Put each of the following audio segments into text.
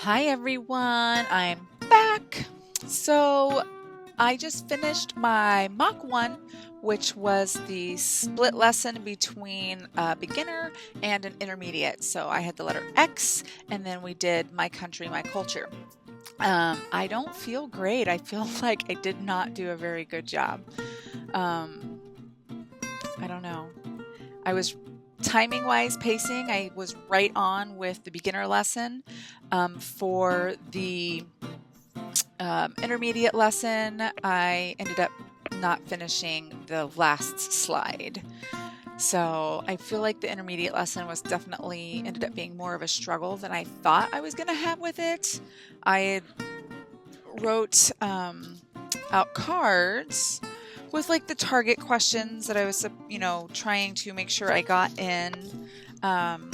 Hi everyone, I'm back. So I just finished my Mock 1, which was the split lesson between a beginner and an intermediate. So I had the letter X and then we did my country, my culture. I don't feel great. I feel like I did not do a very good job. Um, I don't know. I was timing wise, pacing, I was right on with the beginner lesson. For the intermediate lesson, I ended up not finishing the last slide. So I feel like the intermediate lesson was definitely ended up being more of a struggle than I thought I was going to have with it. I wrote out cards with like the target questions that I was, trying to make sure I got in. And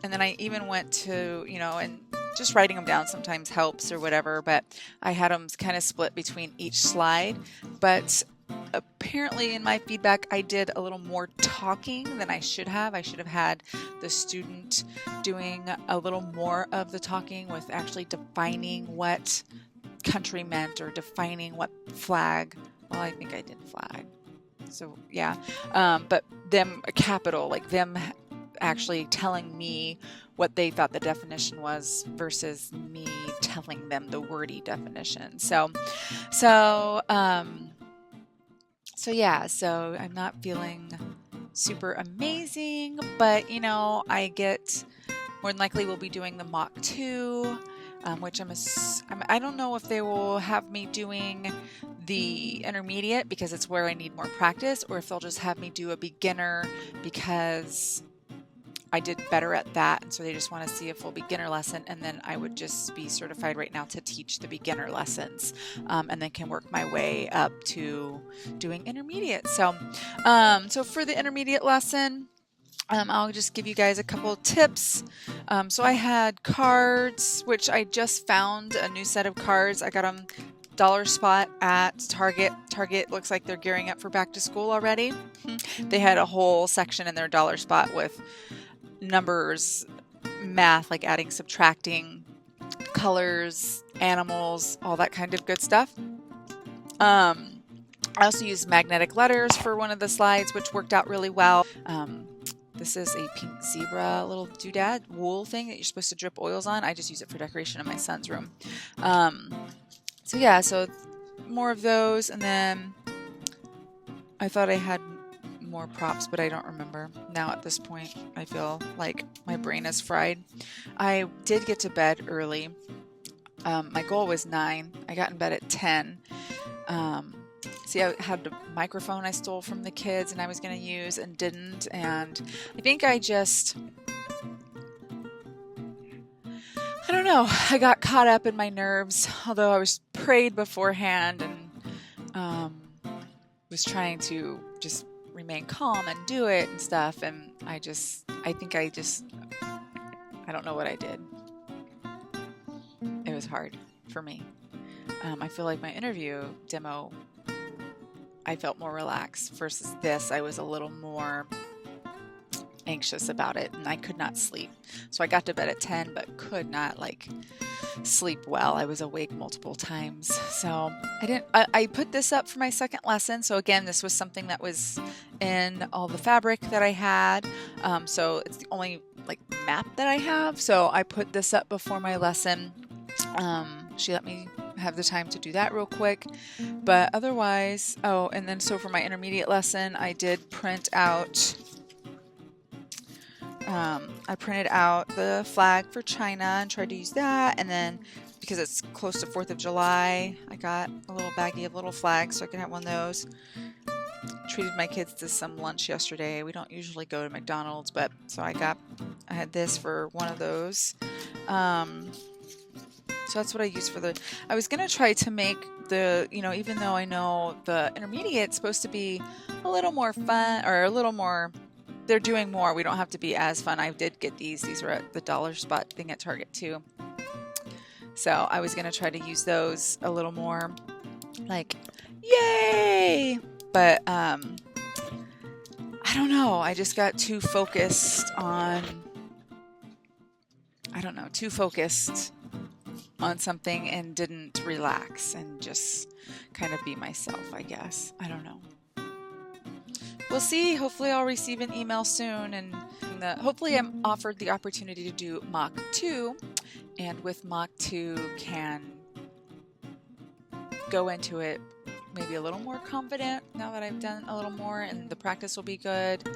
then I even went to, and just writing them down sometimes helps or whatever, but I had them kind of split between each slide. But apparently in my feedback, I did a little more talking than I should have. I should have had the student doing a little more of the talking with actually defining what country meant or defining what flag. Well, I think I did flag. So yeah, but them capital, like them actually telling me what they thought the definition was versus me telling them the wordy definition. So I'm not feeling super amazing, but I get more than likely we'll be doing the mock 2, which I don't know if they will have me doing the intermediate because it's where I need more practice, or if they'll just have me do a beginner because I did better at that, and so they just want to see a full beginner lesson, and then I would just be certified right now to teach the beginner lessons, and then can work my way up to doing intermediate. So for the intermediate lesson, I'll just give you guys a couple of tips. So I had cards, which I just found a new set of cards. I got them dollar spot at Target. Target looks like they're gearing up for back to school already. They had a whole section in their dollar spot with numbers, math, like adding, subtracting, colors, animals, all that kind of good stuff. I also used magnetic letters for one of the slides, which worked out really well. This is a pink zebra little doodad wool thing that you're supposed to drip oils on. I just use it for decoration in my son's room. So more of those, and then I thought I had more props, but I don't remember. Now at this point, I feel like my brain is fried. I did get to bed early. My goal was 9. I got in bed at 10. See, I had a microphone I stole from the kids and I was going to use and didn't. And I think I don't know. I got caught up in my nerves, although I was prayed beforehand and was trying to just remain calm and do it and stuff. And I don't know what I did. It was hard for me. I feel like my interview demo, I felt more relaxed versus this. I was a little more anxious about it and I could not sleep. So I got to bed at 10 but could not sleep well. I was awake multiple times. So I put this up for my second lesson. So again, this was something that was in all the fabric that I had. So it's the only map that I have. So I put this up before my lesson. She let me have the time to do that real quick, but otherwise, and then so for my intermediate lesson, I did print out I printed out the flag for China and tried to use that, and then because it's close to 4th of July, I got a little baggie of little flags so I can have one of those. Treated my kids to some lunch yesterday. We don't usually go to McDonald's, but so I had this for one of those. So that's what I use for I was going to try to make even though I know the intermediate's supposed to be a little more fun or a little more, they're doing more. We don't have to be as fun. I did get these. These were at the dollar spot thing at Target too. So I was going to try to use those a little more yay! But I don't know. I just got too focused on on something and didn't relax and just kind of be myself, I guess. I don't know. We'll see. Hopefully I'll receive an email soon, and hopefully I'm offered the opportunity to do Mock 2, and with Mock 2 can go into it maybe a little more confident now that I've done a little more, and the practice will be good.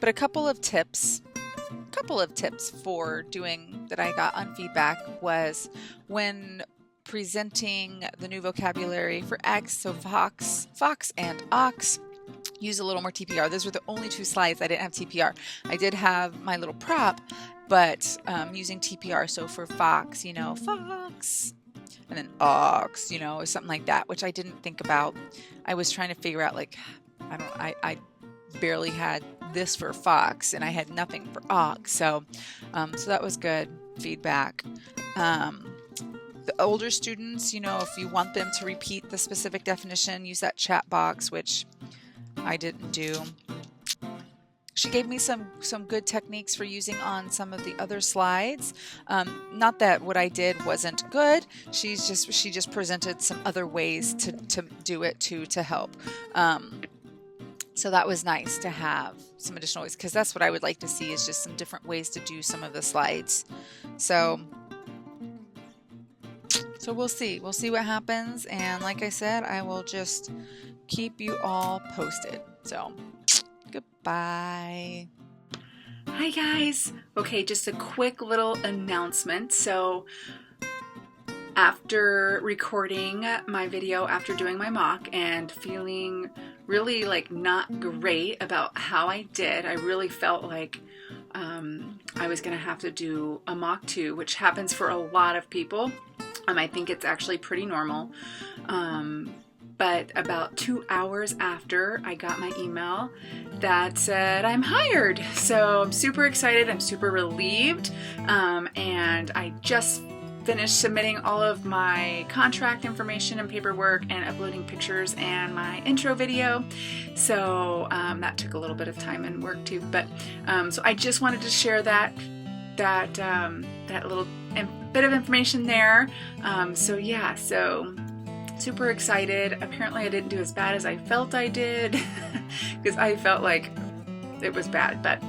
But a couple of tips for doing that I got on feedback was when presenting the new vocabulary for X, so fox and ox, use a little more TPR. Those were the only 2 slides I didn't have TPR. I did have my little prop, but using TPR, so for fox, you know, fox, and then ox, you know, or something like that, which I didn't think about. I was trying to figure out, like, I barely had this for fox, and I had nothing for ox, so that was good feedback. The older students, you know, if you want them to repeat the specific definition, use that chat box, which I didn't do. She gave me some good techniques for using on some of the other slides. Not that what I did wasn't good. She just presented some other ways to do it to help. So that was nice to have some additional ways, because that's what I would like to see, is just some different ways to do some of the slides. So we'll see. We'll see what happens. And like I said, I will just keep you all posted. So goodbye. Hi guys. Okay, just a quick little announcement. So after recording my video after doing my mock and feeling really like not great about how I did, I really felt like I was gonna have to do a mock 2, which happens for a lot of people. I think it's actually pretty normal. But about 2 hours after, I got my email that said I'm hired. So I'm super excited. I'm super relieved. And I just finished submitting all of my contract information and paperwork and uploading pictures and my intro video. So that took a little bit of time and work too. But so I just wanted to share that little bit of information there. So yeah, so super excited. Apparently I didn't do as bad as I felt I did, because I felt like it was bad, but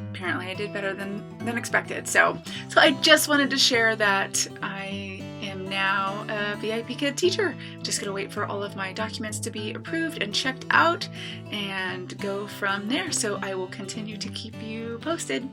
apparently I did better than expected. So I just wanted to share that I am now a VIPKid teacher. Just gonna wait for all of my documents to be approved and checked out and go from there. So I will continue to keep you posted.